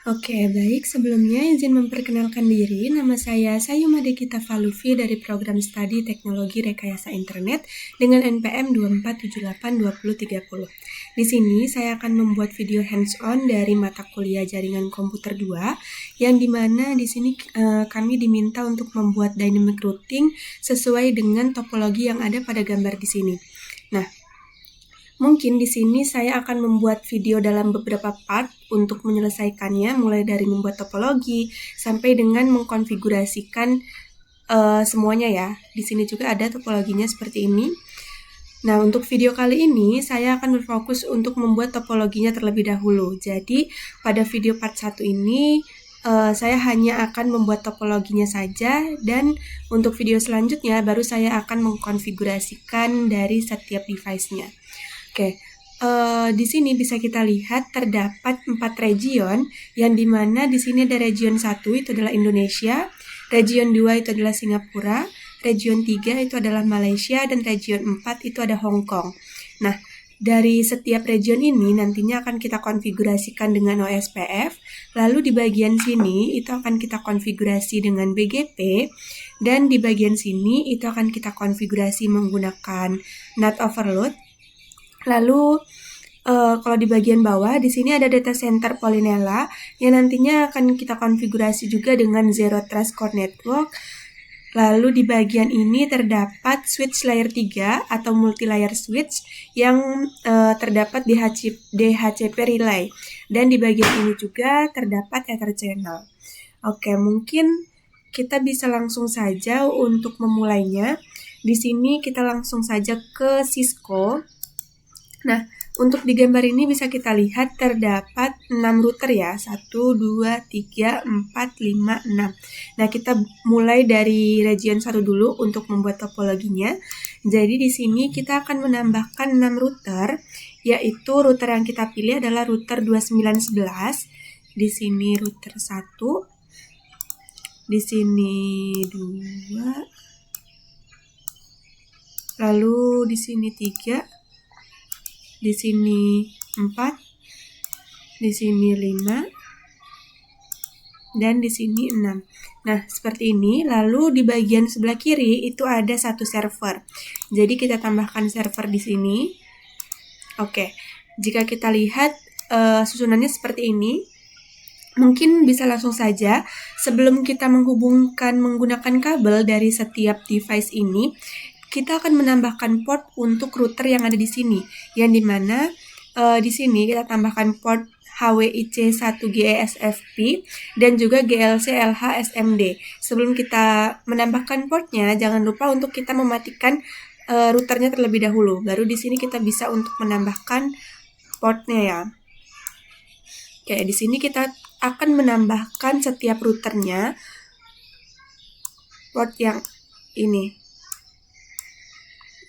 Oke, baik. Sebelumnya izin memperkenalkan diri. Nama saya Sayuma Dekita Falufi dari Program Studi Teknologi Rekayasa Internet dengan NPM 24782030. Di sini saya akan membuat video hands-on dari mata kuliah Jaringan Komputer 2 yang dimana di sini kami diminta untuk membuat dynamic routing sesuai dengan topologi yang ada pada gambar di sini. Nah, mungkin di sini saya akan membuat video dalam beberapa part untuk menyelesaikannya, mulai dari membuat topologi sampai dengan mengkonfigurasikan semuanya ya. Di sini juga ada topologinya seperti ini. Nah, untuk video kali ini saya akan berfokus untuk membuat topologinya terlebih dahulu. Jadi, pada video part 1 ini saya hanya akan membuat topologinya saja, dan untuk video selanjutnya baru saya akan mengkonfigurasikan dari setiap device-nya. Oke, di sini bisa kita lihat terdapat 4 region, yang dimana di sini ada region 1 itu adalah Indonesia, region 2 itu adalah Singapura, region 3 itu adalah Malaysia, dan region 4 itu ada Hong Kong. Nah, dari setiap region ini nantinya akan kita konfigurasikan dengan OSPF, lalu di bagian sini itu akan kita konfigurasi dengan BGP, dan di bagian sini itu akan kita konfigurasi menggunakan NAT overload. Lalu kalau di bagian bawah di sini ada data center Polinela yang nantinya akan kita konfigurasi juga dengan Zero Trust Core Network. Lalu di bagian ini terdapat switch layer 3 atau multi layer switch yang terdapat di DHCP relay, dan di bagian ini juga terdapat Ether channel. Oke, mungkin kita bisa langsung saja untuk memulainya. Di sini kita langsung saja ke Cisco. Nah, untuk di gambar ini bisa kita lihat terdapat 6 router ya, 1, 2, 3, 4, 5, 6. Nah, kita mulai dari region 1 dulu untuk membuat topologinya. Jadi di sini kita akan menambahkan 6 router, yaitu router yang kita pilih adalah router 2911. Di sini router 1, di sini 2, lalu di sini 3, di sini 4, di sini 5, dan di sini 6. Nah, seperti ini. Lalu di bagian sebelah kiri itu ada satu server. Jadi kita tambahkan server di sini. Oke, jika kita lihat susunannya seperti ini. Mungkin bisa langsung saja, sebelum kita menghubungkan menggunakan kabel dari setiap device ini, kita akan menambahkan port untuk router yang ada di sini, yang dimana di sini kita tambahkan port HWIC1GESFP dan juga GLC-LH-SMD. Sebelum kita menambahkan portnya, jangan lupa untuk kita mematikan routernya terlebih dahulu. Baru di sini kita bisa untuk menambahkan portnya ya. Oke, di sini kita akan menambahkan setiap routernya port yang ini.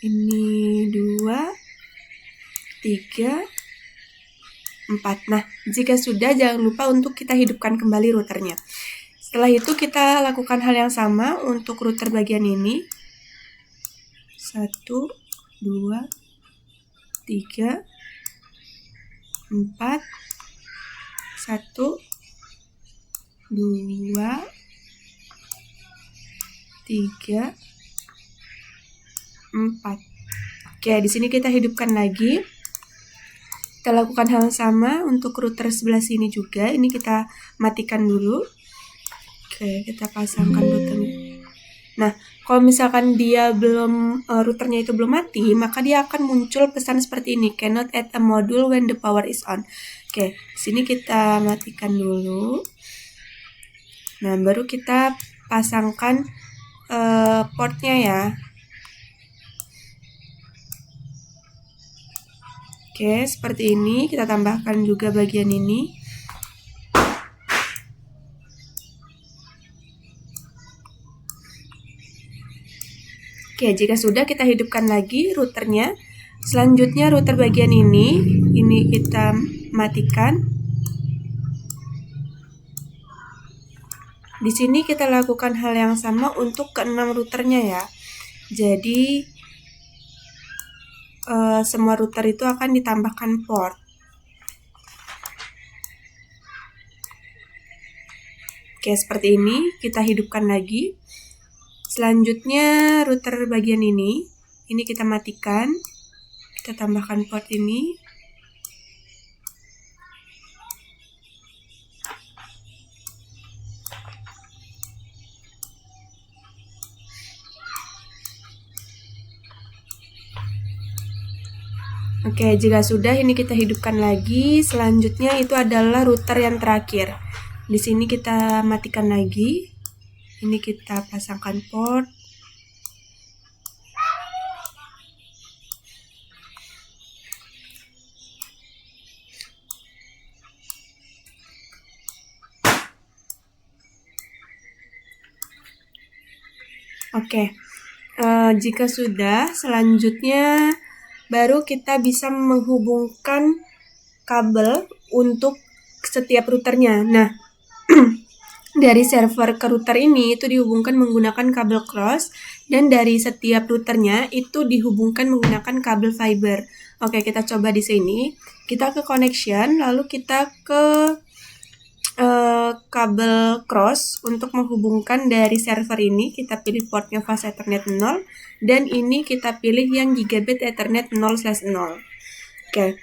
Ini 2, 3, 4. Nah, jika sudah, jangan lupa untuk kita hidupkan kembali routernya. Setelah itu kita lakukan hal yang sama untuk router bagian ini. 1, 2, 3, 4, 1, 2, 3, 4. Oke, di sini kita hidupkan lagi. Kita lakukan hal yang sama untuk router sebelah sini juga. Ini kita matikan dulu. Oke, kita pasangkan routernya. Nah, kalau misalkan dia routernya itu belum mati, maka dia akan muncul pesan seperti ini, cannot add a module when the power is on. Oke, sini kita matikan dulu. Nah, baru kita pasangkan portnya ya. Oke, seperti ini. Kita tambahkan juga bagian ini. Oke, jika sudah, kita hidupkan lagi routernya. Selanjutnya router bagian ini kita matikan. Di sini kita lakukan hal yang sama untuk ke-6 routernya ya. Jadi semua router itu akan ditambahkan port. Oke, seperti ini kita hidupkan lagi. Selanjutnya router bagian ini kita matikan. Kita tambahkan port ini. Oke, jika sudah ini kita hidupkan lagi. Selanjutnya itu adalah router yang terakhir. Di sini kita matikan lagi. Ini kita pasangkan port. Oke, jika sudah, selanjutnya baru kita bisa menghubungkan kabel untuk setiap routernya. Nah, dari server ke router ini itu dihubungkan menggunakan kabel cross, dan dari setiap routernya itu dihubungkan menggunakan kabel fiber. Oke, kita coba di sini. Kita ke connection, lalu kita ke kabel cross untuk menghubungkan dari server ini. Kita pilih portnya fast ethernet 0, dan ini kita pilih yang gigabit ethernet 0/0. Oke.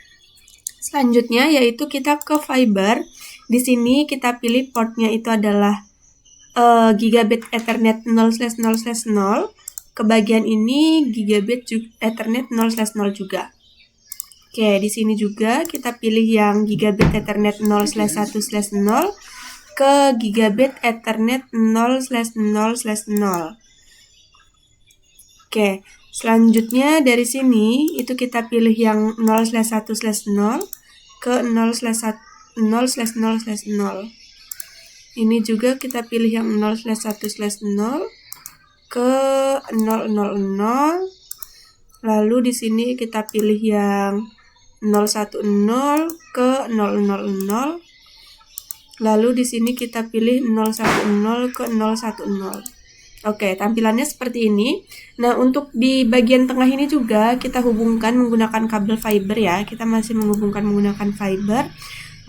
Selanjutnya yaitu kita ke fiber. Di sini kita pilih portnya itu adalah gigabit ethernet 0/0/0. Ke bagian ini gigabit ethernet 0/0 juga. Oke, di sini juga kita pilih yang gigabit ethernet 0/1/0 ke gigabit ethernet 0/0/0. Oke, selanjutnya dari sini itu kita pilih yang 0/1/0 ke 0/0/0. Ini juga kita pilih yang 0/1/0 ke 000. Lalu di sini kita pilih yang 010 ke 000. Lalu di sini kita pilih 010 ke 010. Oke, tampilannya seperti ini. Nah, untuk di bagian tengah ini juga kita hubungkan menggunakan kabel fiber ya. Kita masih menghubungkan menggunakan fiber.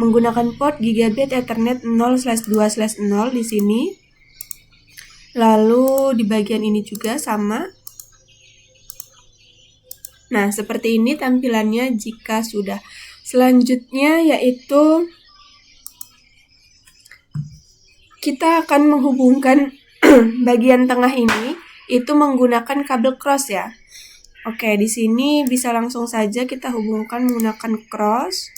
Menggunakan port gigabit ethernet 0/2/0 di sini. Lalu di bagian ini juga sama. Nah, seperti ini tampilannya jika sudah. Selanjutnya yaitu kita akan menghubungkan bagian tengah ini itu menggunakan kabel cross ya. Oke, di sini bisa langsung saja kita hubungkan menggunakan cross.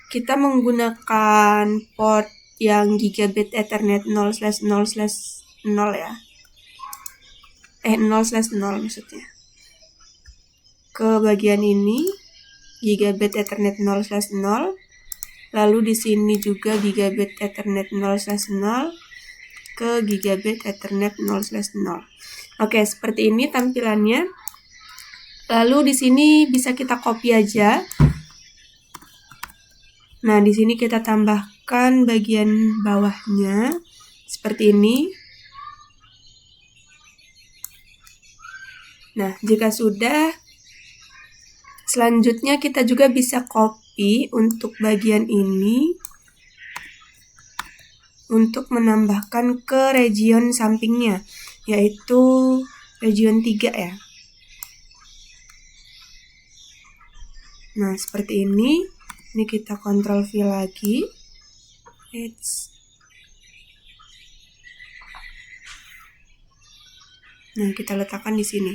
Kita menggunakan port yang gigabit ethernet 0/0/0 ya. 0/0 maksudnya. Ke bagian ini gigabit ethernet 0/0. Lalu di sini juga gigabit ethernet 0/0 ke gigabit ethernet 0/0. Oke, seperti ini tampilannya. Lalu di sini bisa kita copy aja. Nah, di sini kita tambahkan bagian bawahnya seperti ini. Nah, jika sudah, selanjutnya kita juga bisa copy untuk bagian ini untuk menambahkan ke region sampingnya, yaitu region 3 ya. Nah, seperti ini. Ini kita Ctrl V lagi. Nah, kita letakkan di sini.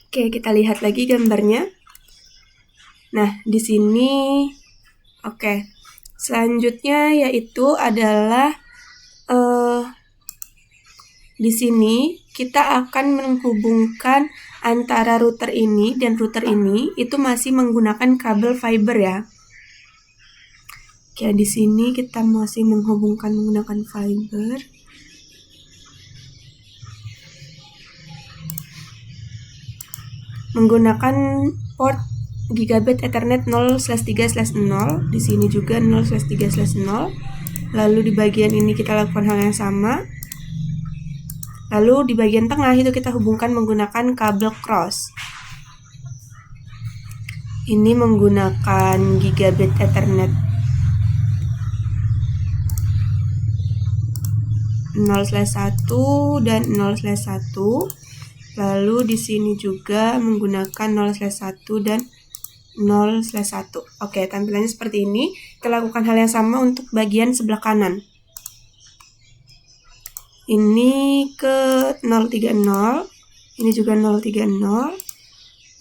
Oke, kita lihat lagi gambarnya. Nah, di sini oke. Selanjutnya yaitu adalah di sini kita akan menghubungkan antara router ini dan router ini itu masih menggunakan kabel fiber ya. Oke, di sini kita masih menghubungkan menggunakan fiber. Menggunakan port gigabit ethernet 0/3/0. Di sini juga 0/3/0. Lalu di bagian ini kita lakukan hal yang sama. Lalu di bagian tengah itu kita hubungkan menggunakan kabel cross. Ini menggunakan gigabit Ethernet 0/1 dan 0/1. Lalu di sini juga menggunakan 0/1 dan 0/1. Oke, tampilannya seperti ini. Kita lakukan hal yang sama untuk bagian sebelah kanan. Ini ke 030, ini juga 030.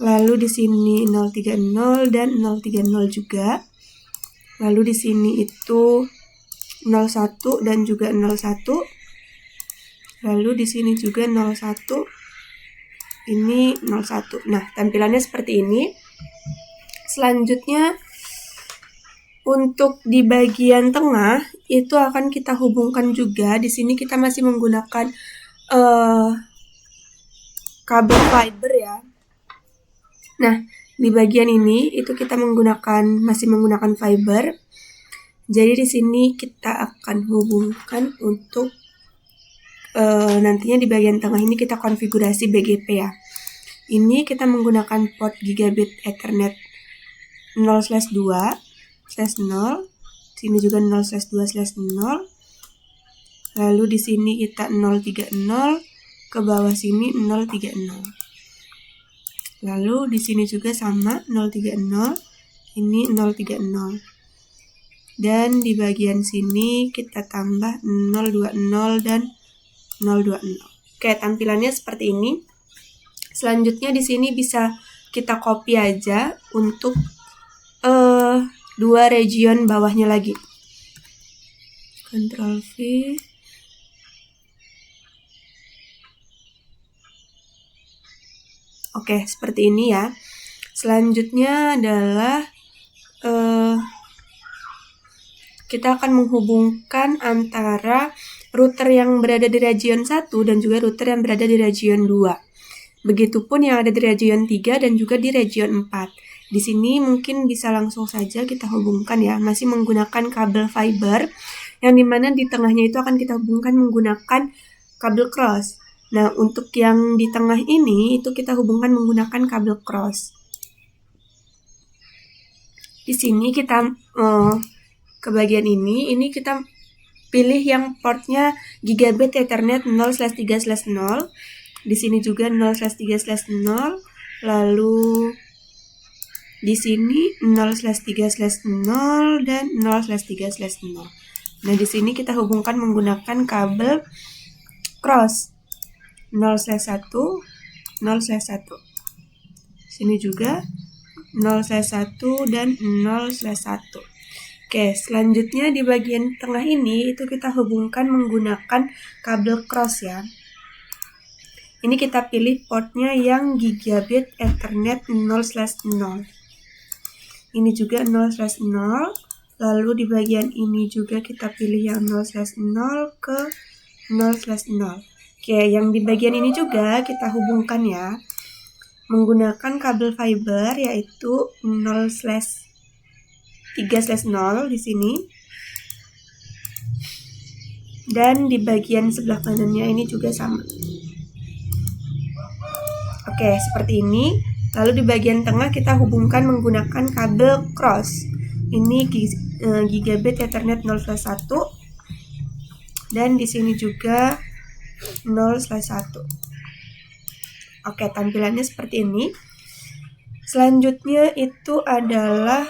Lalu di sini 030 dan 030 juga. Lalu di sini itu 01 dan juga 01. Lalu di sini juga 01, ini 01. Nah, tampilannya seperti ini. Selanjutnya, untuk di bagian tengah itu akan kita hubungkan juga. Di sini kita masih menggunakan kabel fiber ya. Nah, di bagian ini itu kita masih menggunakan fiber. Jadi di sini kita akan hubungkan untuk nantinya di bagian tengah ini kita konfigurasi BGP ya. Ini kita menggunakan port gigabit Ethernet 0/2/0, sini juga 0/2/0. Lalu di sini kita 030, ke bawah sini 030. Lalu di sini juga sama 030, ini 030. Dan di bagian sini kita tambah 020 dan 020. Oke, tampilannya seperti ini. Selanjutnya di sini bisa kita copy aja untuk dua region bawahnya lagi. Ctrl V. Oke, seperti ini ya. Selanjutnya adalah kita akan menghubungkan antara router yang berada di region 1 dan juga router yang berada di region 2. Begitupun yang ada di region 3 dan juga di region 4. Di sini mungkin bisa langsung saja kita hubungkan ya, masih menggunakan kabel fiber, yang dimana di tengahnya itu akan kita hubungkan menggunakan kabel cross. Nah, untuk yang di tengah ini itu kita hubungkan menggunakan kabel cross. Di sini kita ke bagian ini kita pilih yang portnya gigabit Ethernet 0/3/0. Di sini juga 0/3/0. Lalu di sini 0/3/0 dan 0/3/0. Nah, di sini kita hubungkan menggunakan kabel cross 0/1, 0/1. Sini juga 0/1 dan 0/1. Oke, selanjutnya di bagian tengah ini itu kita hubungkan menggunakan kabel cross ya. Ini kita pilih portnya yang gigabit Ethernet 0/0. Ini juga 0/0. Lalu di bagian ini juga kita pilih yang 0/0 ke 0/0. Oke, yang di bagian ini juga kita hubungkan ya menggunakan kabel fiber yaitu 0/3/0 di sini. Dan di bagian sebelah kanannya ini juga sama. Oke, seperti ini. Lalu di bagian tengah kita hubungkan menggunakan kabel cross. Ini gigabit Ethernet 0/1. Dan di sini juga 0/1. Oke, tampilannya seperti ini. Selanjutnya itu adalah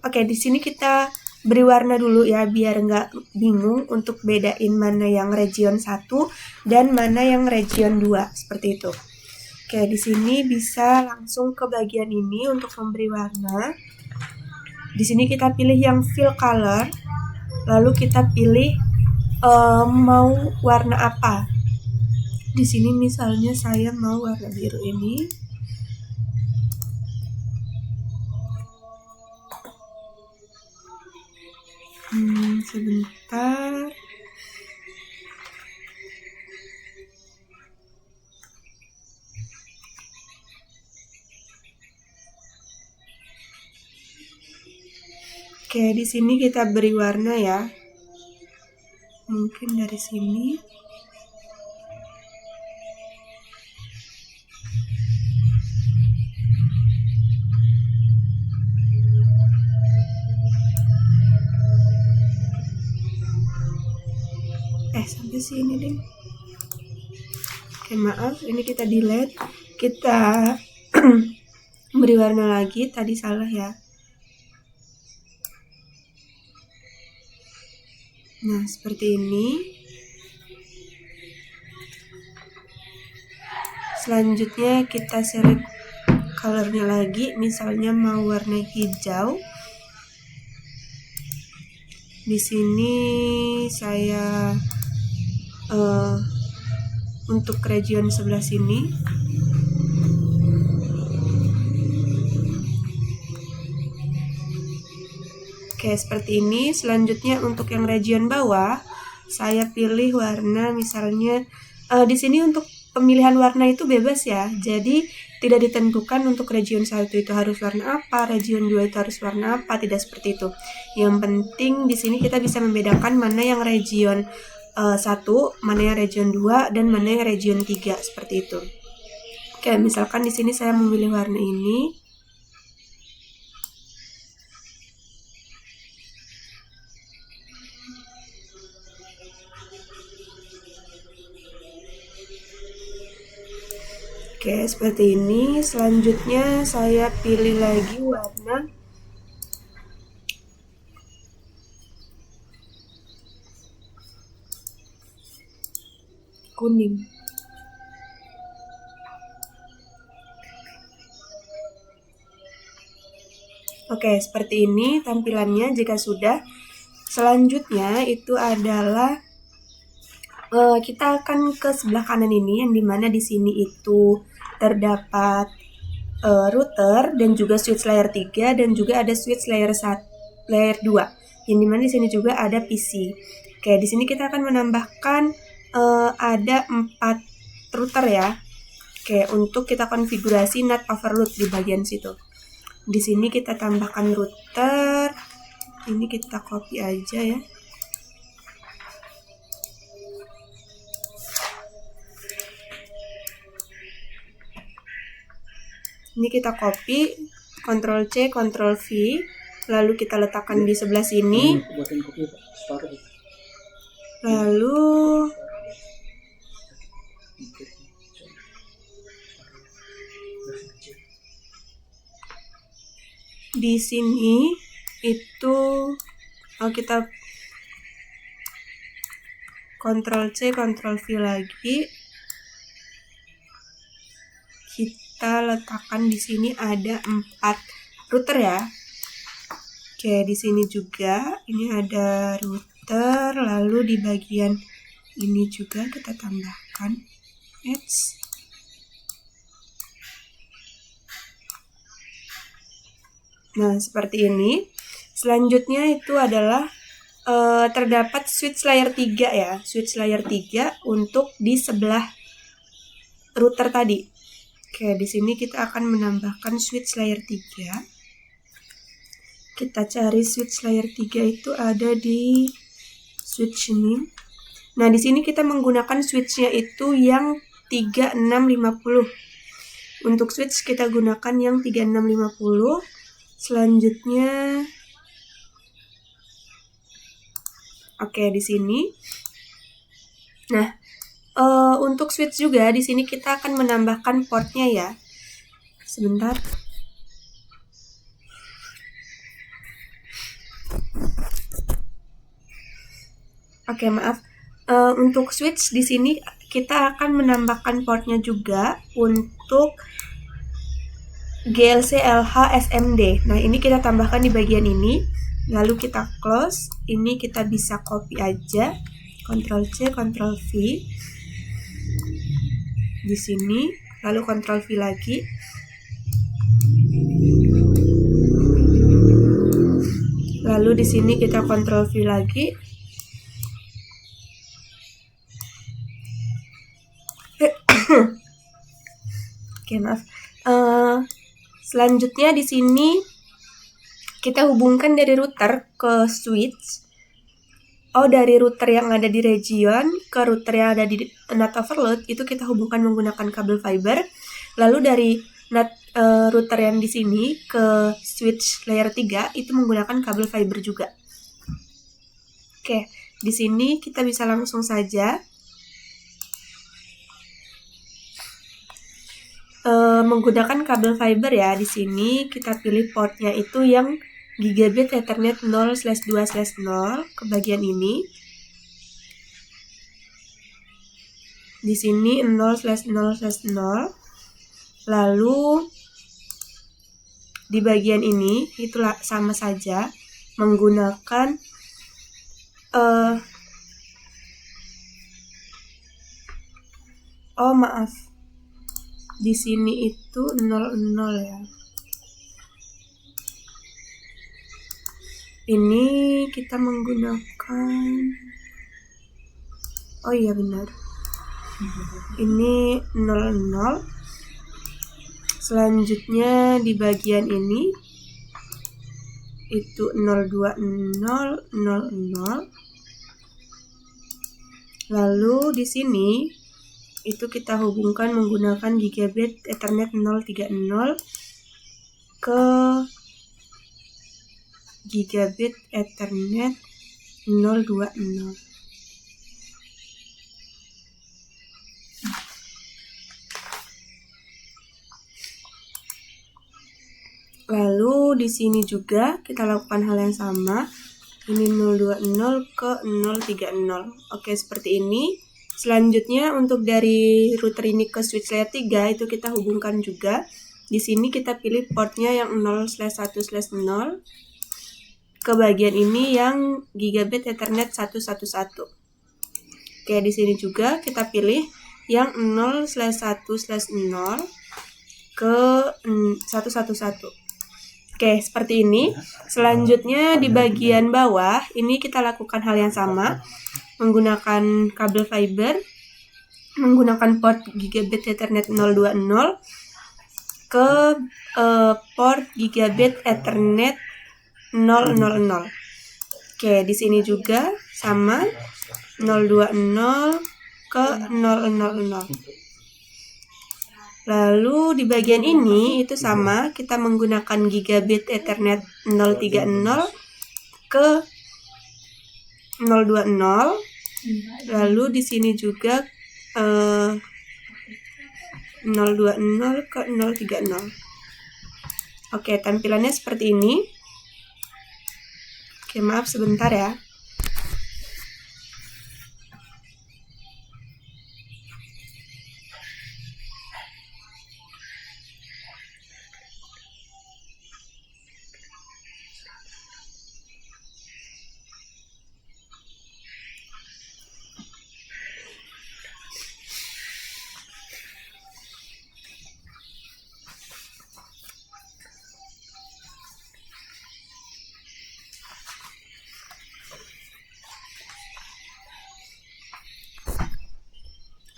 oke, di sini kita beri warna dulu ya biar nggak bingung untuk bedain mana yang region 1 dan mana yang region 2 seperti itu. Oke, di sini bisa langsung ke bagian ini untuk memberi warna. Di sini kita pilih yang fill color, lalu kita pilih mau warna apa. Di sini misalnya saya mau warna biru ini. Sebentar. Oke, di sini kita beri warna ya. Mungkin dari sini. sini deh. Oke, maaf, ini kita delete. Kita beri warna lagi, tadi salah ya. Nah, seperti ini. Selanjutnya kita select colornya lagi, misalnya mau warna hijau. Di sini saya untuk region sebelah sini. Oke, seperti ini. Selanjutnya untuk yang region bawah, saya pilih warna misalnya di sini untuk pemilihan warna itu bebas ya. Jadi tidak ditentukan untuk region 1 itu harus warna apa, region 2 itu harus warna apa, tidak seperti itu. Yang penting di sini kita bisa membedakan mana yang region 1, mana yang region 2, dan mana yang region 3, seperti itu. Oke, misalkan di sini saya memilih warna ini. Oke, seperti ini. Selanjutnya saya pilih lagi warna kuning. Oke, seperti ini tampilannya jika sudah. Selanjutnya itu adalah kita akan ke sebelah kanan ini, yang dimana di sini itu terdapat router dan juga switch layer 3 dan juga ada switch layer 2, yang dimana di sini juga ada PC. Oke, di sini kita akan menambahkan ada 4 router ya. Oke, untuk kita konfigurasi NAT overload di bagian situ. Di sini kita tambahkan router. Ini kita copy aja ya. Ini kita copy, Ctrl C, Ctrl V, lalu kita letakkan di sebelah sini. Lalu di sini itu kita Ctrl C, Ctrl V lagi. Kita letakkan di sini ada 4 router ya. Oke, di sini juga ini ada router, lalu di bagian ini juga kita tambahkan edge. Nah, seperti ini. Selanjutnya itu adalah terdapat switch layer 3 ya. Switch layer 3 untuk di sebelah router tadi. Oke, di sini kita akan menambahkan switch layer 3. Kita cari switch layer 3 itu ada di switch ini. Nah, di sini kita menggunakan switchnya itu yang 3650. Untuk switch kita gunakan yang 3650. Selanjutnya oke, di sini. Nah, untuk switch juga di sini kita akan menambahkan portnya ya. Sebentar. Oke, maaf. Untuk switch di sini kita akan menambahkan portnya juga untuk GLC LH SMD. Nah, ini kita tambahkan di bagian ini. Lalu kita close. Ini kita bisa copy aja. Ctrl C, Ctrl V. Di sini, lalu Ctrl V lagi. Lalu di sini kita Ctrl V lagi. Oke, maaf. Selanjutnya di sini kita hubungkan dari router ke switch. Dari router yang ada di region ke router yang ada di NAT overload itu kita hubungkan menggunakan kabel fiber. Lalu dari router yang di sini ke switch layer 3 itu menggunakan kabel fiber juga. Oke, di sini kita bisa langsung saja menggunakan kabel fiber ya. Di sini kita pilih portnya itu yang gigabit Ethernet 0/2/0 ke bagian ini. Di sini 0/0/0. Lalu di bagian ini itulah sama saja menggunakan oh maaf, di sini itu 00 ya. Ini kita menggunakan, oh iya benar, ini 00. Selanjutnya di bagian ini itu 02000. Lalu di sini itu kita hubungkan menggunakan gigabit Ethernet 030 ke gigabit Ethernet 020. Lalu di sini juga kita lakukan hal yang sama. Ini 020 ke 030. Oke, seperti ini. Selanjutnya untuk dari router ini ke switch layer 3 itu kita hubungkan juga. Di sini kita pilih portnya yang 0/1/0. Ke bagian ini yang gigabit Ethernet 111. Oke, di sini juga kita pilih yang 0/1/0 ke 111. Oke, seperti ini. Selanjutnya di bagian bawah, ini kita lakukan hal yang sama. Menggunakan kabel fiber, menggunakan port gigabit Ethernet 020 ke port gigabit Ethernet 000. Oke, di sini juga sama 020 ke 000. Lalu di bagian ini itu sama, kita menggunakan gigabit Ethernet 030 ke 020. Lalu di sini juga 020 ke 030. Oke, tampilannya seperti ini. Oke, maaf sebentar ya.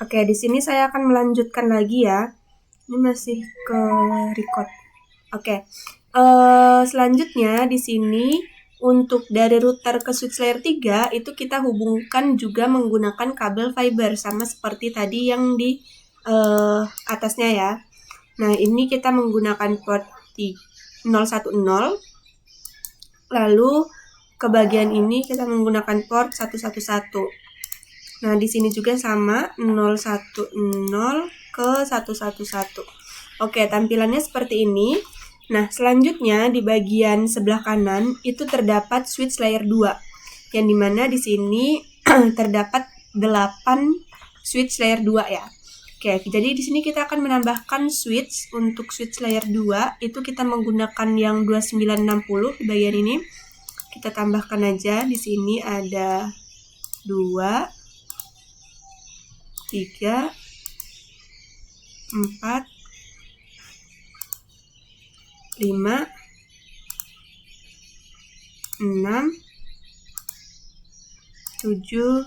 Oke, di sini saya akan melanjutkan lagi ya. Ini masih ke record. Oke, selanjutnya di sini untuk dari router ke switch layer 3 itu kita hubungkan juga menggunakan kabel fiber sama seperti tadi yang di atasnya ya. Nah, ini kita menggunakan port 010. Lalu ke bagian ini kita menggunakan port 111. Nah, di sini juga sama 010 ke 111. Oke, tampilannya seperti ini. Nah, selanjutnya di bagian sebelah kanan itu terdapat switch layer 2. Yang dimana di sini terdapat 8 switch layer 2 ya. Oke, jadi di sini kita akan menambahkan switch. Untuk switch layer 2 itu kita menggunakan yang 2960 di bagian ini. Kita tambahkan aja, di sini ada 2, 3, 4, 5, 6, 7,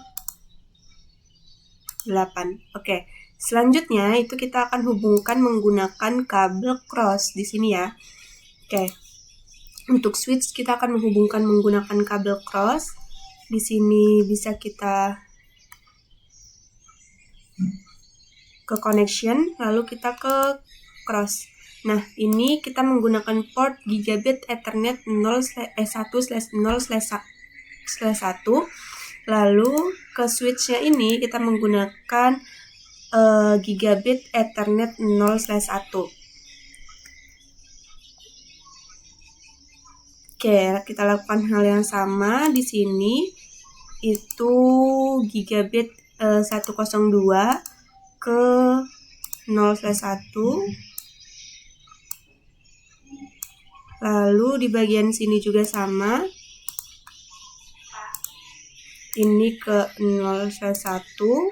8. Oke, selanjutnya itu kita akan hubungkan menggunakan kabel cross di sini ya. Oke, untuk switch kita akan menghubungkan menggunakan kabel cross. Di sini bisa kita ke connection, lalu kita ke cross. Nah, ini kita menggunakan port gigabit Ethernet 1/0/1. Lalu ke switch-nya ini kita menggunakan gigabit Ethernet 0/1. Oke, kita lakukan hal yang sama di sini. Itu gigabit 102 ke 0/1. Lalu di bagian sini juga sama. Ini ke 0/1.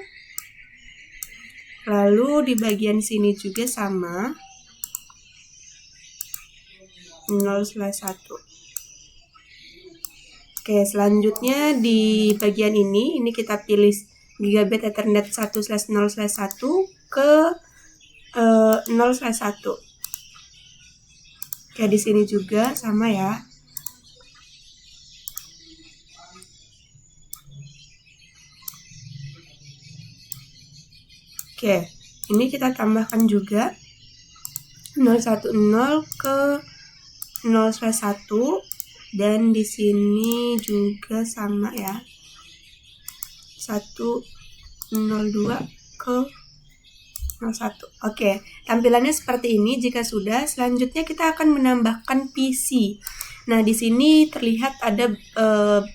Lalu di bagian sini juga sama. 0/1. Oke, selanjutnya di bagian ini kita pilih gigabit Ethernet 1/0/1 ke 0/1. Oke, di sini juga sama ya. Oke, ini kita tambahkan juga 010 ke 0/1 dan di sini juga sama ya. 102 ke 01. Oke, tampilannya seperti ini. Jika sudah, selanjutnya kita akan menambahkan PC. Nah, di sini terlihat ada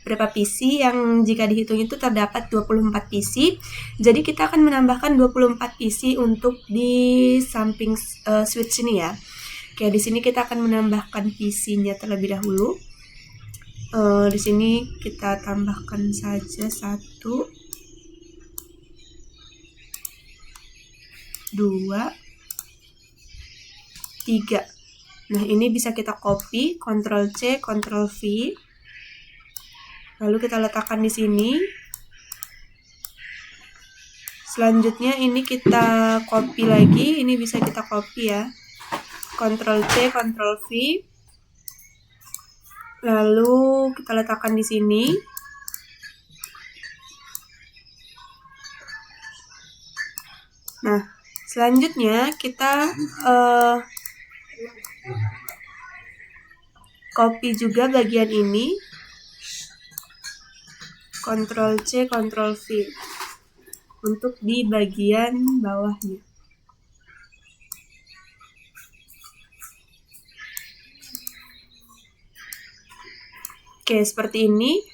berapa PC yang jika dihitung itu terdapat 24 PC. Jadi kita akan menambahkan 24 PC untuk di samping switch ini ya. Oke, di sini kita akan menambahkan PC-nya terlebih dahulu. Di sini kita tambahkan saja 1, 2, 3. Nah, ini bisa kita copy, Ctrl C, Ctrl V. Lalu kita letakkan di sini. Selanjutnya ini kita copy lagi, ini bisa kita copy ya. Ctrl C, Ctrl V. Lalu kita letakkan di sini. Nah, selanjutnya kita copy juga bagian ini. Ctrl C, Ctrl V untuk di bagian bawahnya. Oke, seperti ini.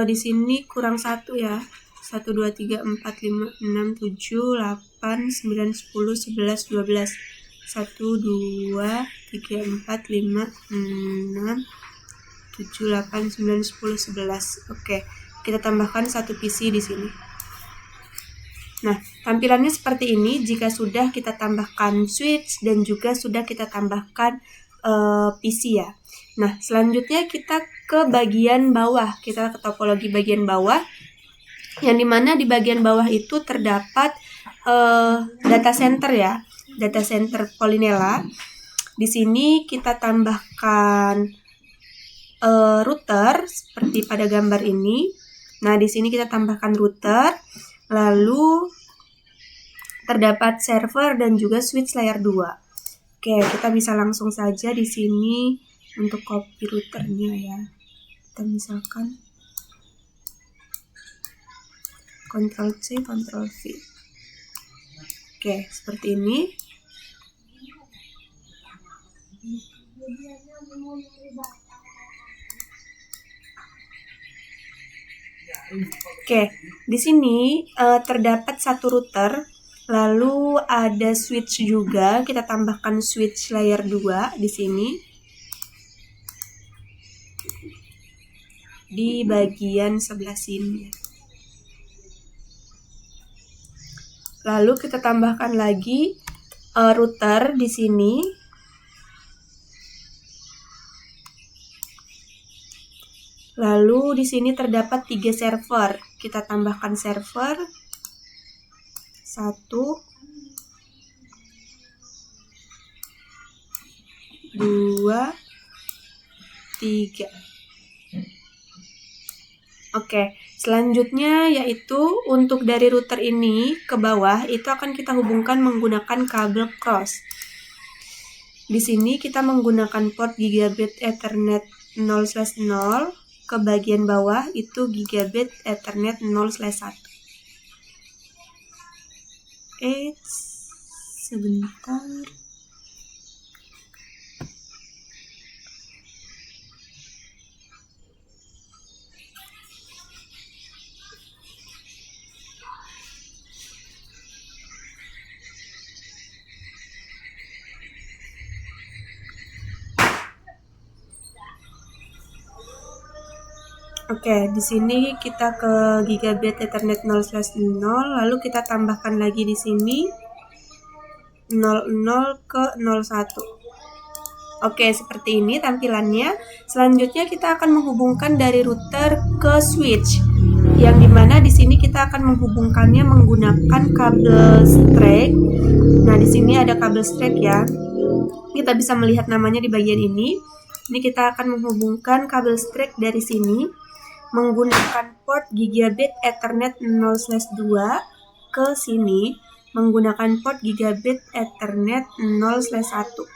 Di sini kurang 1 ya. 1, 2, 3, 4, 5, 6, 7, 8, 9, 10, 11, 12. 1, 2, 3, 4, 5, 6, 7, 8, 9, 10, 11. Oke, kita tambahkan 1 PC di sini. Nah, tampilannya seperti ini jika sudah kita tambahkan switch dan juga sudah kita tambahkan PC ya. Nah, selanjutnya kita ke bagian bawah. Kita ke topologi bagian bawah. Yang dimana di bagian bawah itu terdapat data center ya. Data center Polinela. Di sini kita tambahkan router seperti pada gambar ini. Nah, di sini kita tambahkan router. Lalu terdapat server dan juga switch layer 2. Oke, kita bisa langsung saja di sini untuk copy routernya ya. Kita misalkan Ctrl C, Ctrl V. Oke, seperti ini. Oke, di sini terdapat satu router, lalu ada switch juga. Kita tambahkan switch layer 2 di sini. Di bagian sebelah sini. Lalu kita tambahkan lagi router di sini. Lalu di sini terdapat 3 server. Kita tambahkan server 1, 2, 3. Oke, selanjutnya yaitu untuk dari router ini ke bawah itu akan kita hubungkan menggunakan kabel cross. Di sini kita menggunakan port gigabit Ethernet 0/0, ke bagian bawah itu gigabit Ethernet 0/1. Sebentar. Oke, di sini kita ke gigabit Ethernet 0/0, lalu kita tambahkan lagi di sini 00 ke 01. Oke, seperti ini tampilannya. Selanjutnya kita akan menghubungkan dari router ke switch, yang dimana di sini kita akan menghubungkannya menggunakan kabel strap. Nah, di sini ada kabel strap ya. Kita bisa melihat namanya di bagian ini. Ini kita akan menghubungkan kabel strap dari sini menggunakan port gigabit Ethernet 0/2 ke sini menggunakan port gigabit Ethernet 0/1.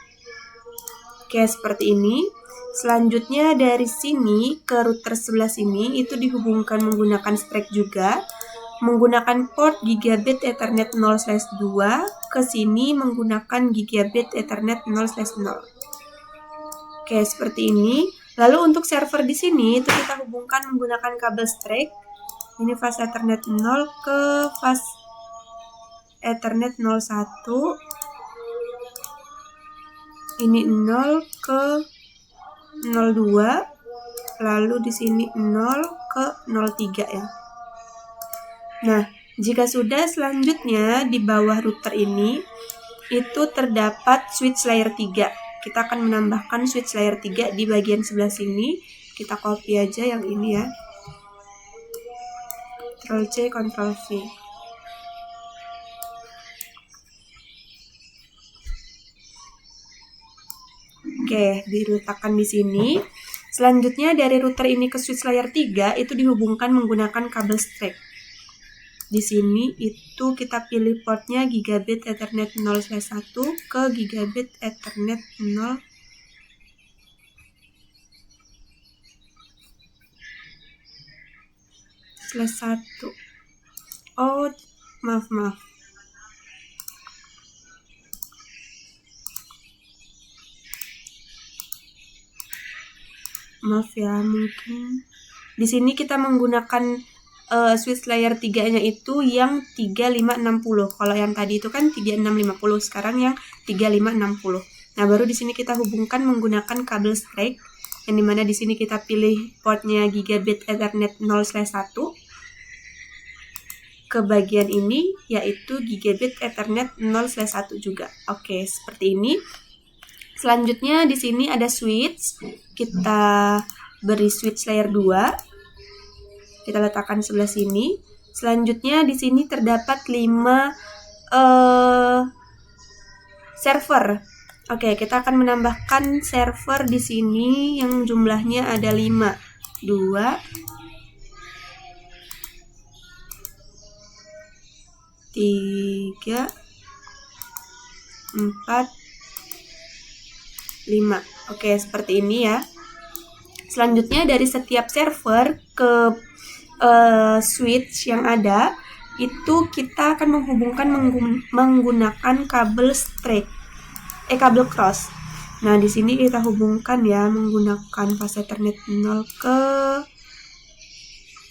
Oke, seperti ini. Selanjutnya dari sini ke router sebelah sini itu dihubungkan menggunakan strap juga menggunakan port gigabit Ethernet 0/2 ke sini menggunakan gigabit Ethernet 0/0. Oke, seperti ini. Lalu untuk server di sini itu kita hubungkan menggunakan kabel strap. Ini fast Ethernet 0 ke fast Ethernet 01. Ini 0 ke 02. Lalu di sini 0 ke 03 ya. Nah, jika sudah, selanjutnya di bawah router ini itu terdapat switch layer 3. Kita akan menambahkan switch layer 3 di bagian sebelah sini. Kita copy aja yang ini ya. Ctrl C, Ctrl V. Oke, diletakkan di sini. Selanjutnya dari router ini ke switch layer 3 itu dihubungkan menggunakan kabel strap. Di sini itu kita pilih portnya gigabit Ethernet 0/1 ke gigabit Ethernet 0/1. Oh, maaf. Maaf ya, mungkin di sini kita menggunakan switch layer 3-nya itu yang 3560. Kalau yang tadi itu kan 3650, sekarang yang 3560. Nah, baru di sini kita hubungkan menggunakan kabel strap, yang dimana di sini kita pilih portnya gigabit Ethernet 0/1 ke bagian ini, yaitu gigabit Ethernet 0/1 juga. Oke, seperti ini. Selanjutnya di sini ada switch. Kita beri switch layer 2. Kita letakkan sebelah sini. Selanjutnya di sini terdapat 5 server. Oke, kita akan menambahkan server di sini yang jumlahnya ada 5. 2, 3, 4, 5. Oke, seperti ini ya. Selanjutnya dari setiap server ke switch yang ada itu kita akan menghubungkan menggunakan kabel strap, kabel cross. Nah, di sini kita hubungkan ya menggunakan fast Ethernet 0 ke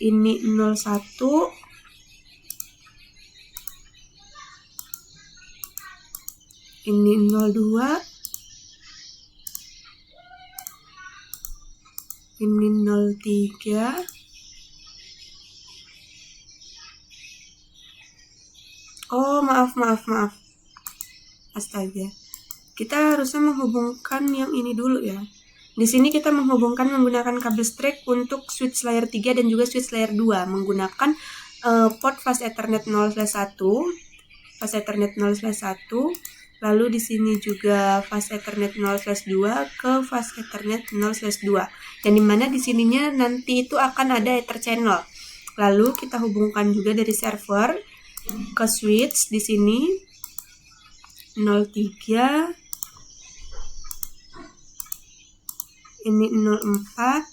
ini 01. Ini 02. Ini 03. Oh, maaf. Astaga. Kita harusnya menghubungkan yang ini dulu ya. Di sini kita menghubungkan menggunakan kabel strap untuk switch layer 3 dan juga switch layer 2 menggunakan port fast Ethernet 0/1, fast Ethernet 0/1. Lalu di sini juga fast Ethernet 0/2 ke fast Ethernet 0/2. Yang dimana di sininya nanti itu akan ada Ether channel. Lalu kita hubungkan juga dari server ke switch di sini 03. Ini 04.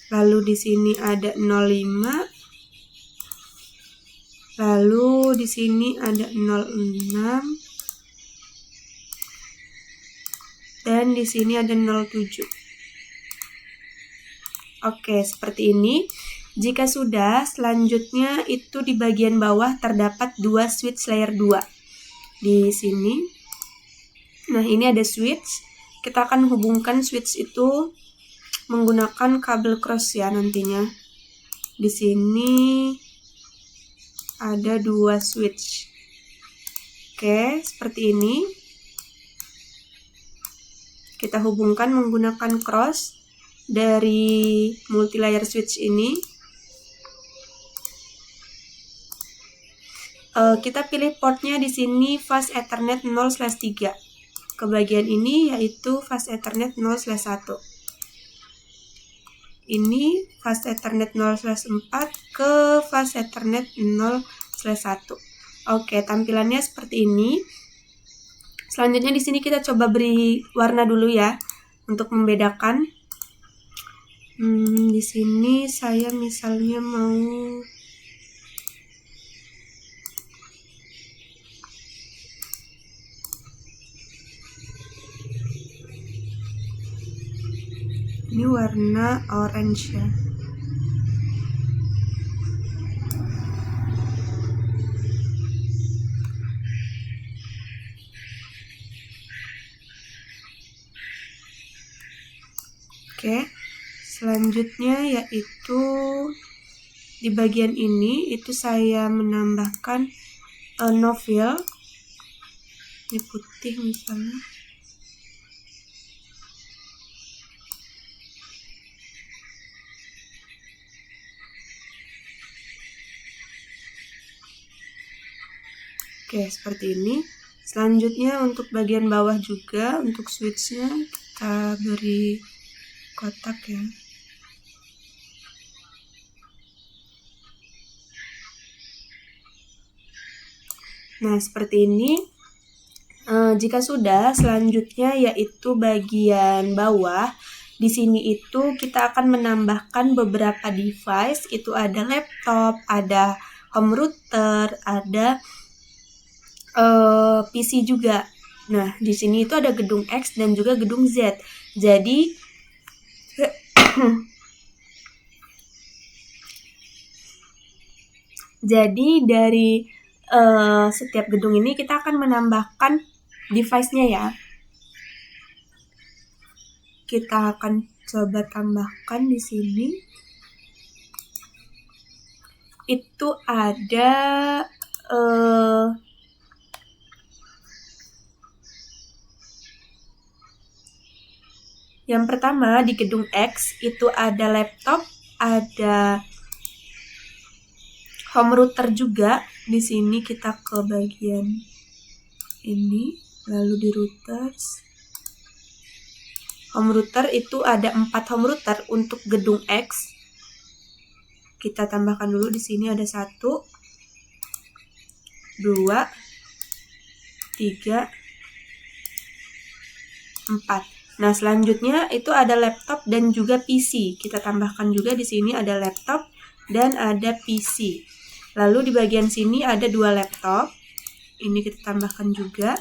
Lalu di sini ada 05. Lalu di sini ada 06 dan di sini ada 07. Oke, seperti ini. Jika sudah, selanjutnya itu di bagian bawah terdapat 2 switch layer 2 di sini. Nah, ini ada switch. Kita akan hubungkan switch itu menggunakan kabel cross ya nantinya. Di sini ada 2 switch. Oke, seperti ini. Kita hubungkan menggunakan cross dari multi-layer switch ini. Kita pilih portnya di sini fast Ethernet 0/3. Ke bagian ini yaitu fast Ethernet 0/1. Ini fast Ethernet 0/4 ke fast Ethernet 0/1. Oke, tampilannya seperti ini. Selanjutnya di sini kita coba beri warna dulu ya untuk membedakan. Di sini saya misalnya mau ini warna orange ya. Oke, selanjutnya yaitu di bagian ini itu saya menambahkan novel. Ini putih misalnya. Oke, seperti ini. Selanjutnya untuk bagian bawah juga, untuk switchnya kita beri kotak ya. Nah, seperti ini. Jika sudah, selanjutnya yaitu bagian bawah. Di sini itu kita akan menambahkan beberapa device. Itu ada laptop, ada home router, ada PC juga. Nah, di sini itu ada gedung X dan juga gedung Z. Jadi dari setiap gedung ini kita akan menambahkan device-nya ya. Kita akan coba tambahkan di sini. Itu ada yang pertama di gedung X itu ada laptop, ada home router juga. Di sini kita ke bagian ini, lalu di routers. Home router itu ada 4 home router untuk gedung X. Kita tambahkan dulu di sini ada 1, 2, 3, 4. Nah, selanjutnya itu ada laptop dan juga PC. Kita tambahkan juga di sini ada laptop dan ada PC. Lalu di bagian sini ada 2 laptop. Ini kita tambahkan juga.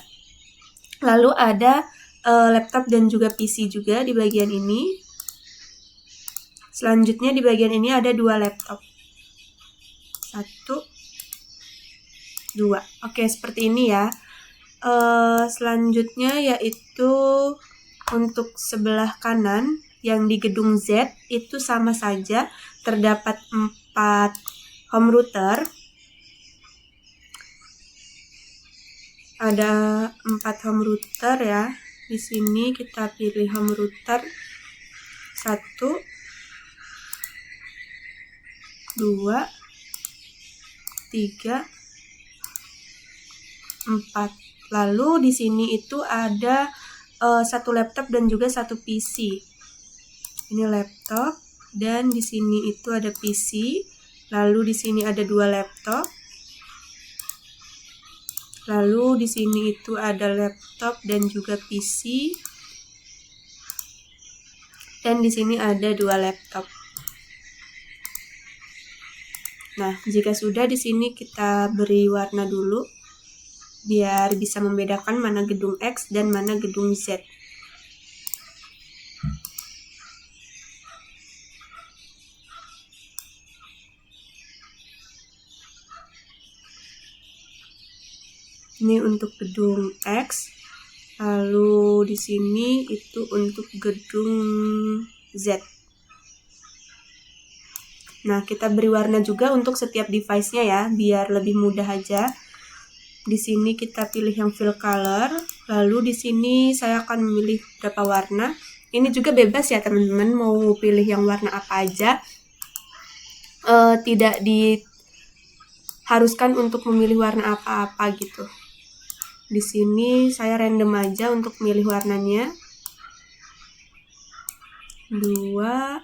Lalu ada laptop dan juga PC juga di bagian ini. Selanjutnya di bagian ini ada 2 laptop. 1, 2. Oke, seperti ini ya. Selanjutnya yaitu untuk sebelah kanan yang di gedung Z itu sama saja, terdapat 4 home router. Ada 4 home router ya. Di sini kita pilih home router 1, 2, 3, 4. Lalu di sini itu ada 1 laptop dan juga 1 PC. Ini laptop dan di sini itu ada PC. Lalu di sini ada 2 laptop. Lalu di sini itu ada laptop dan juga PC. Dan di sini ada 2 laptop. Nah, jika sudah di sini kita beri warna dulu biar bisa membedakan mana gedung X dan mana gedung Z. Ini untuk gedung X, lalu di sini itu untuk gedung Z. Nah, kita beri warna juga untuk setiap device-nya ya, biar lebih mudah aja. Di sini kita pilih yang fill color, lalu di sini saya akan memilih berapa warna. Ini juga bebas ya teman-teman, mau pilih yang warna apa aja. Tidak diharuskan untuk memilih warna apa-apa gitu. Di sini saya random aja untuk milih warnanya. 2,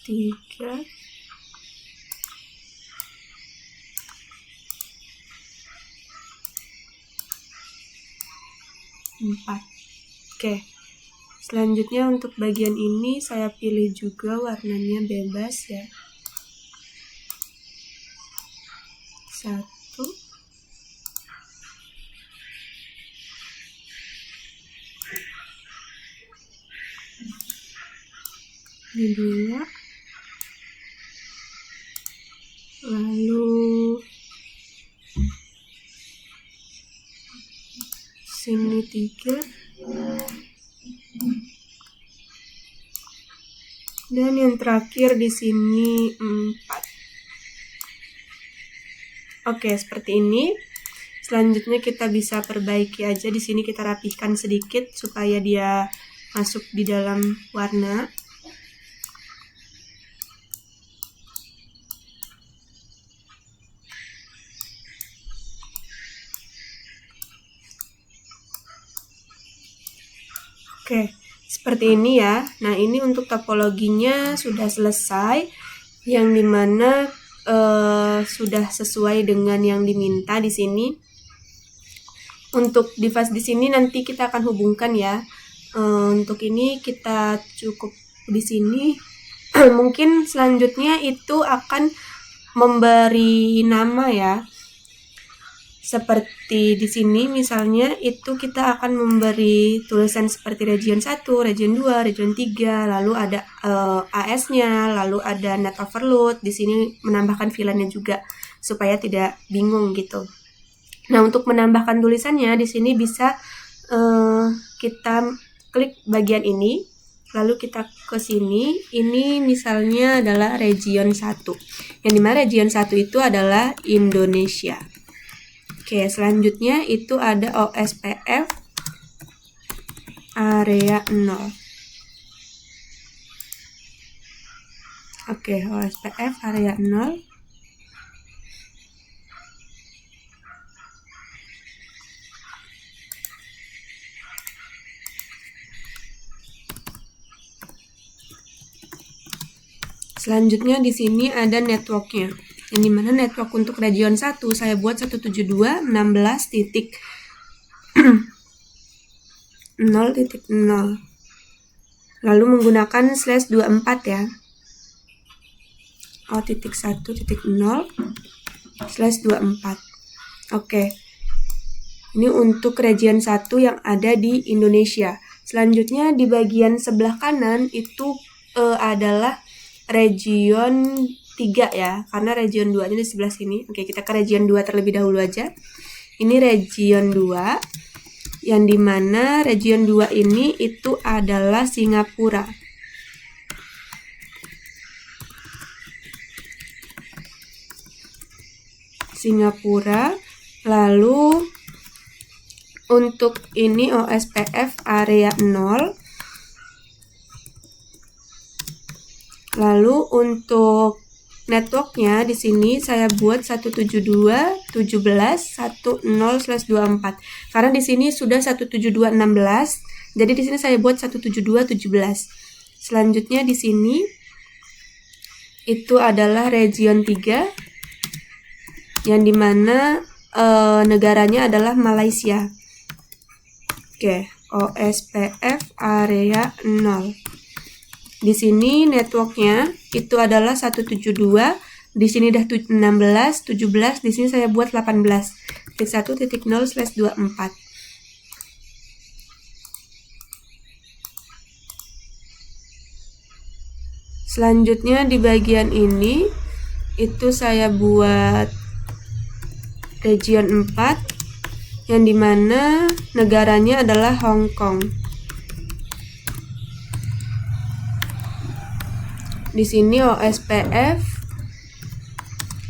3, 4. Oke. Selanjutnya untuk bagian ini saya pilih juga warnanya bebas ya. 1, 2, lalu sini 3, dan yang terakhir di sini 4. Oke, seperti ini. Selanjutnya kita bisa perbaiki aja, di sini kita rapihkan sedikit supaya dia masuk di dalam warna. Oke, seperti ini ya. Nah, ini untuk topologinya sudah selesai, yang dimana sudah sesuai dengan yang diminta di sini. Untuk device di sini nanti kita akan hubungkan ya. Untuk ini kita cukup di sini. Mungkin selanjutnya itu akan memberi nama ya. Seperti di sini misalnya itu kita akan memberi tulisan seperti region 1, region 2, region 3, lalu ada AS-nya, lalu ada net overload. Di sini menambahkan VLAN-nya juga supaya tidak bingung gitu. Nah, untuk menambahkan tulisannya di sini bisa kita klik bagian ini, lalu kita ke sini. Ini misalnya adalah region 1. Yang dimana region 1 itu adalah Indonesia. Oke, selanjutnya itu ada OSPF area 0. Oke, OSPF area 0. Selanjutnya di sini ada networknya. Yang dimana network untuk region 1 saya buat 172.16.0.0. Lalu menggunakan /24 ya. 0.1.0/24. Oke. Ini untuk region 1 yang ada di Indonesia. Selanjutnya di bagian sebelah kanan itu adalah region 3 ya, karena region 2-nya di sebelah sini. Oke, kita ke region 2 terlebih dahulu aja. Ini region 2, yang dimana region 2 ini itu adalah Singapura. Lalu untuk ini OSPF area 0. Lalu untuk networknya di sini saya buat 172.17.10/24. Karena di sini sudah 172.16, jadi di sini saya buat 172.17. Selanjutnya di sini itu adalah region 3, yang dimana negaranya adalah Malaysia. Oke, OSPF area 0. Di sini networknya itu adalah 172, di sini udah 16, 17, di sini saya buat 18.1.0/24. Selanjutnya di bagian ini itu saya buat region 4, yang dimana negaranya adalah Hong Kong. Di sini OSPF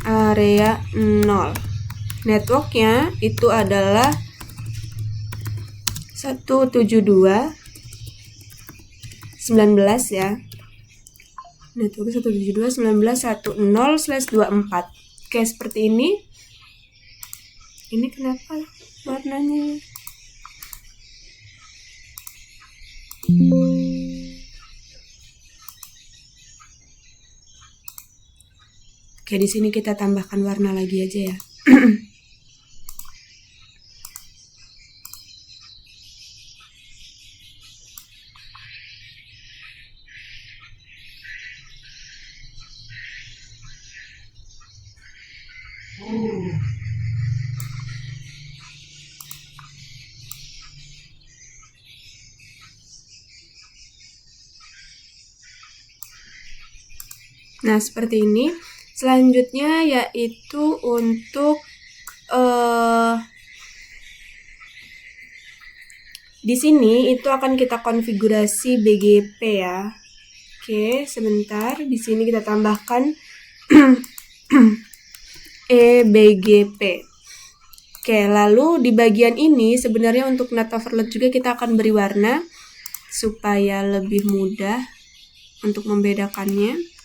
area 0. Networknya itu adalah 172.19 ya. Network 172.19.10/24. Oke, seperti ini. Ini kenapa warnanya? Oke, di sini kita tambahkan warna lagi aja ya. Nah, seperti ini. Selanjutnya yaitu untuk di sini itu akan kita konfigurasi BGP ya. Oke, sebentar. Di sini kita tambahkan eBGP. Oke, lalu di bagian ini sebenarnya untuk NAT overload juga kita akan beri warna supaya lebih mudah untuk membedakannya.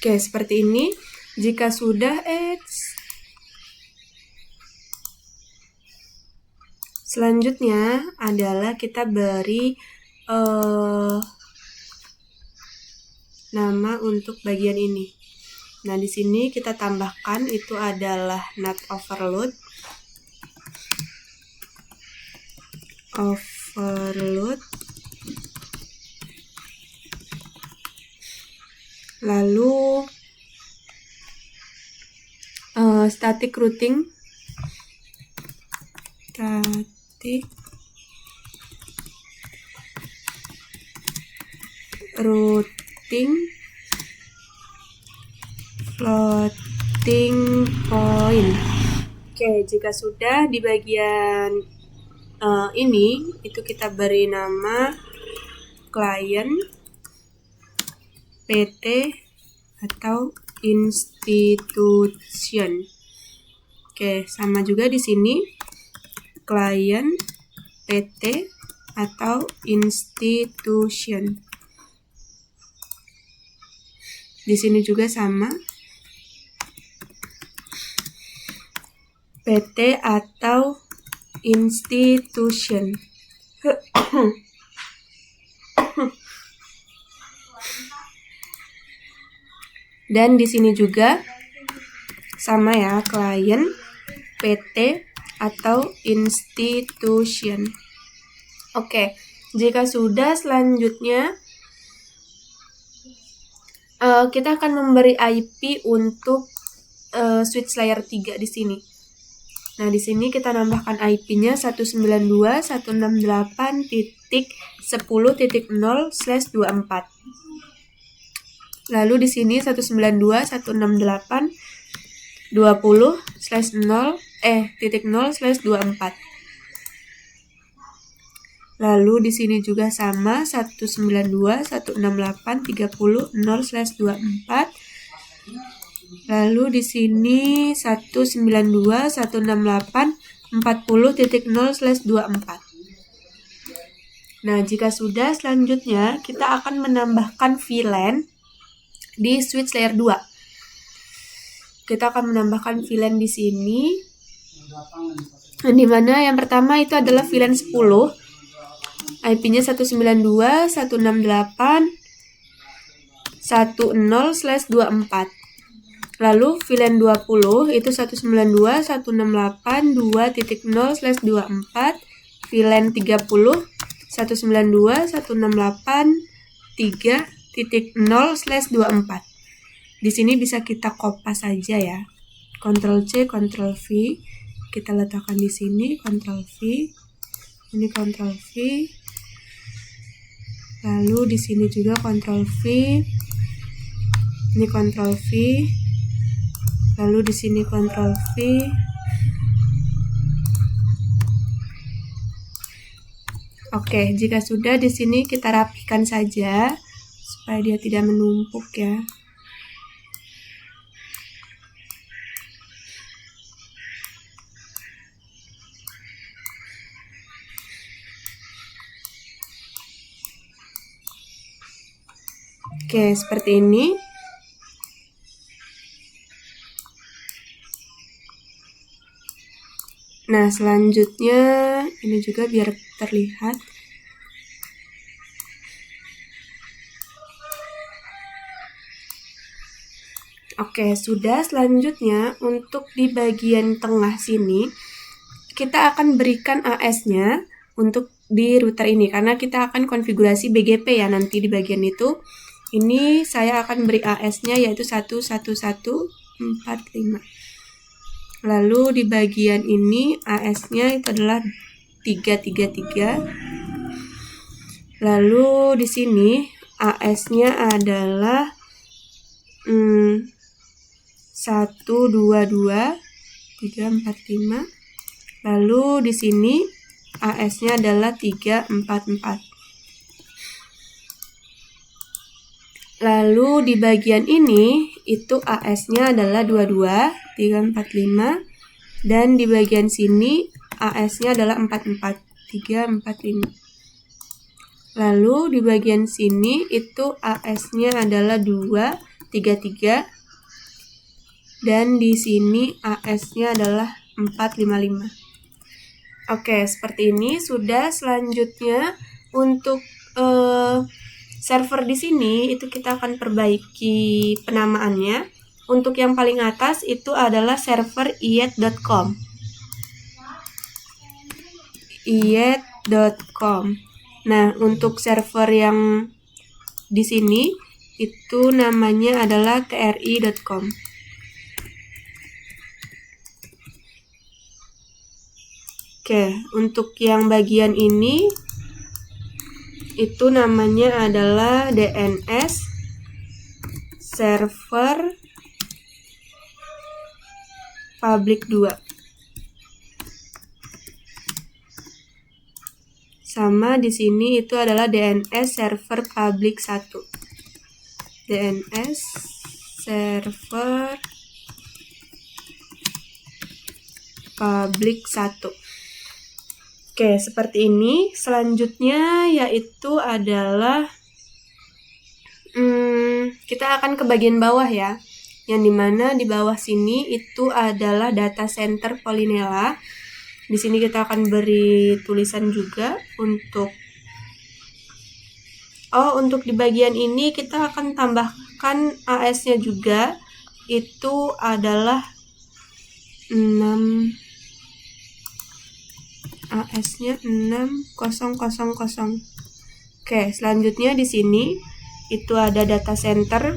Oke, seperti ini. Jika sudah, selanjutnya adalah kita beri nama untuk bagian ini. Nah, di sini kita tambahkan itu adalah NAT overload. Lalu static routing. Floating point. Oke, jika sudah di bagian ini, itu kita beri nama client, PT, atau institution. Oke, sama juga di sini client, PT, atau institution. Di sini juga sama, PT atau institution. Dan di sini juga sama ya, client, PT atau institution. Oke, jika sudah, selanjutnya kita akan memberi IP untuk switch layer 3 di sini. Nah, di sini kita nambahkan IP-nya 192.168.10.20/24. Lalu di sini 192.168.20/0/24. Lalu di sini juga sama 192.168.30.0/24. Lalu di sini 192.168.40.0/24. Nah, jika sudah, selanjutnya kita akan menambahkan VLAN di switch layer 2. Kita akan menambahkan VLAN di sini. Di mana yang pertama itu adalah VLAN 10. IP-nya 192.168.10/24. Lalu VLAN 20 itu 192.168.2.0/24. VLAN 30 192.168.3.0/24. 1.0/24. Di sini bisa kita kopas saja ya. Ctrl C, Ctrl V. Kita letakkan di sini, Ctrl V. Ini Ctrl V. Lalu di sini juga Ctrl V. Ini Ctrl V. Lalu di sini Ctrl V. Oke, jika sudah di sini kita rapikan saja supaya dia tidak menumpuk ya. Oke, seperti ini. Nah, selanjutnya ini juga biar terlihat. Oke, sudah. Selanjutnya untuk di bagian tengah sini kita akan berikan AS-nya untuk di router ini karena kita akan konfigurasi BGP ya nanti di bagian itu. Ini saya akan beri AS-nya yaitu 11145. Lalu di bagian ini AS-nya itu adalah 333. Lalu di sini AS-nya adalah 122.345. Lalu di sini AS-nya adalah 344. Lalu di bagian ini itu AS-nya adalah 22.345 dan di bagian sini AS-nya adalah 44345. Lalu di bagian sini itu AS-nya adalah 233 dan di sini AS-nya adalah 455. Oke, seperti ini sudah. Selanjutnya untuk server di sini itu kita akan perbaiki penamaannya. Untuk yang paling atas itu adalah server iyet.com. iyet.com. Nah, untuk server yang di sini itu namanya adalah tri.com. Oke, untuk yang bagian ini itu namanya adalah DNS server public 2. Sama di sini itu adalah DNS server public 1. DNS server public 1. Oke, seperti ini. Selanjutnya yaitu adalah kita akan ke bagian bawah ya. Yang dimana di bawah sini itu adalah data center Polinela. Di sini kita akan beri tulisan juga untuk di bagian ini kita akan tambahkan AS-nya juga. Itu adalah 6 AS-nya 6000. Oke, selanjutnya di sini itu ada data center.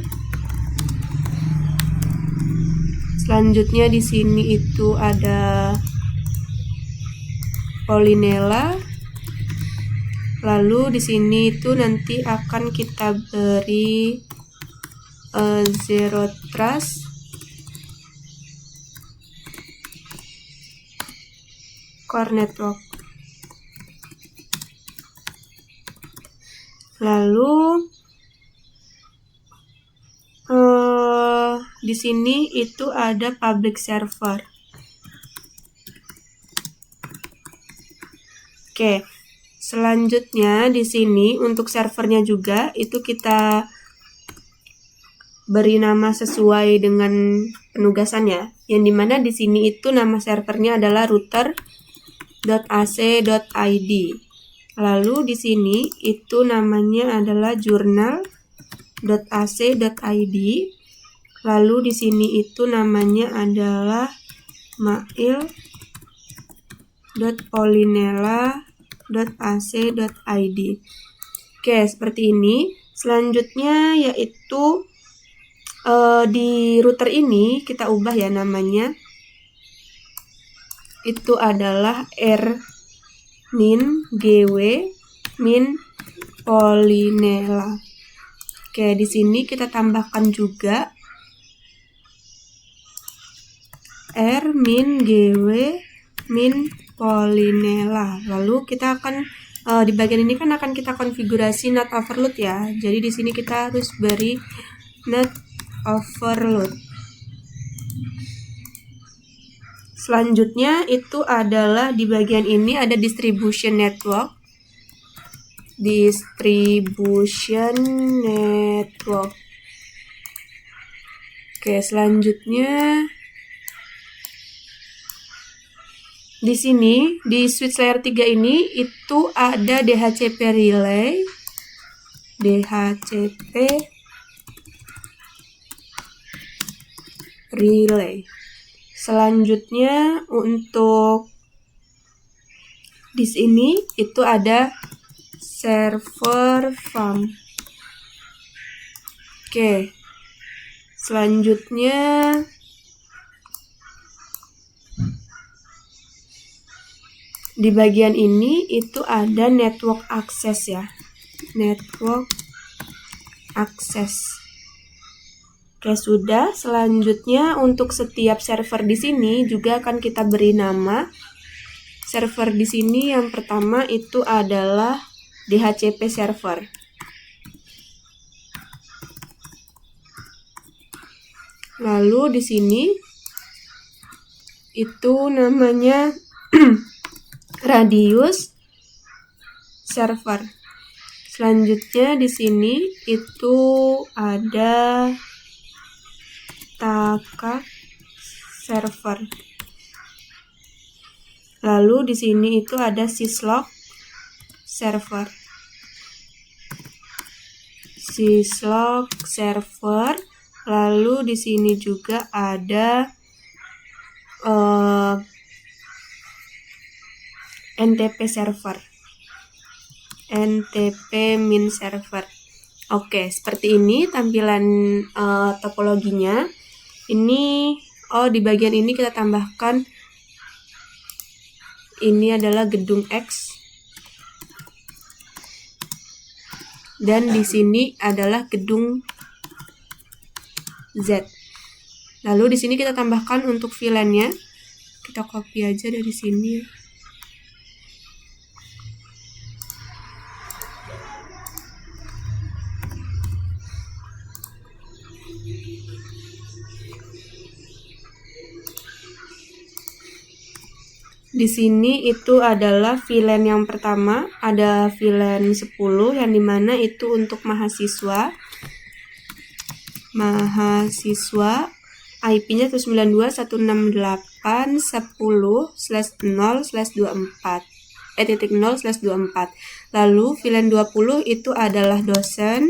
Selanjutnya di sini itu ada Polinela. Lalu di sini itu nanti akan kita beri Zero Trust. Core Network. Lalu di sini itu ada public server. Oke, selanjutnya di sini untuk servernya juga itu kita beri nama sesuai dengan penugasannya. Yang dimana di sini itu nama servernya adalah router.ac.id. Lalu di sini itu namanya adalah journal.ac.id. Lalu di sini itu namanya adalah mail.polinela.ac.id. Oke, seperti ini. Selanjutnya yaitu di router ini kita ubah ya namanya. Itu adalah r-gw min Polynela. Oke, di sini kita tambahkan juga r-gw min Polynela. Lalu kita akan di bagian ini kan akan kita konfigurasi NAT overload ya. Jadi di sini kita harus beri NAT overload. Selanjutnya itu adalah di bagian ini ada distribution network. Oke, selanjutnya di sini di switch layer 3 ini itu ada DHCP relay. Selanjutnya untuk di sini itu ada server farm. Oke. Selanjutnya di bagian ini itu ada network access ya. Network access. Oke, sudah. Selanjutnya untuk setiap server di sini juga akan kita beri nama. Server di sini yang pertama itu adalah DHCP server. Lalu di sini itu namanya radius server. Selanjutnya di sini itu ada Taka server. Lalu di sini itu ada syslog server. Lalu di sini juga ada NTP server. NTP min server. Oke, seperti ini tampilan topologinya. Ini di bagian ini kita tambahkan ini adalah gedung X. Dan di sini adalah gedung Z. Lalu di sini kita tambahkan untuk VLAN-nya. Kita copy aja dari sini. Di sini itu adalah VLAN yang pertama, ada VLAN 10 yang dimana itu untuk mahasiswa. IP-nya 192.168.10/0/24. Lalu VLAN 20 itu adalah dosen.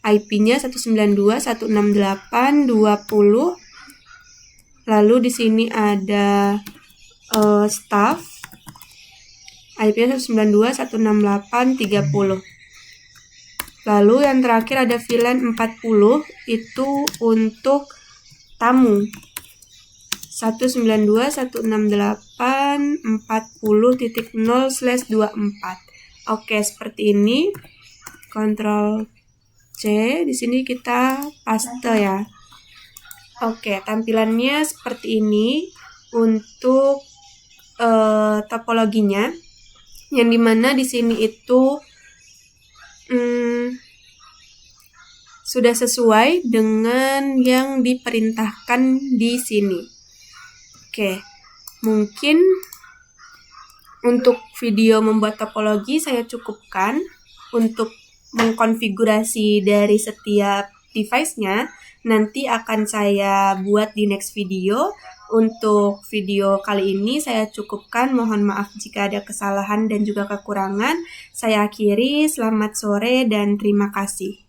IP-nya 192.168.20. Lalu di sini ada staff. IP-nya 192.168.30. Lalu yang terakhir ada VLAN 40 itu untuk tamu. 192.168.40.0/24. Oke, seperti ini. Ctrl C, di sini kita paste ya. Oke, tampilannya seperti ini untuk topologinya. Yang dimana di sini itu sudah sesuai dengan yang diperintahkan di sini. Oke, mungkin untuk video membuat topologi saya cukupkan untuk mengkonfigurasi dari setiap device-nya. Nanti akan saya buat di next video. Untuk video kali ini saya cukupkan. Mohon maaf jika ada kesalahan dan juga kekurangan. Saya akhiri. Selamat sore dan terima kasih.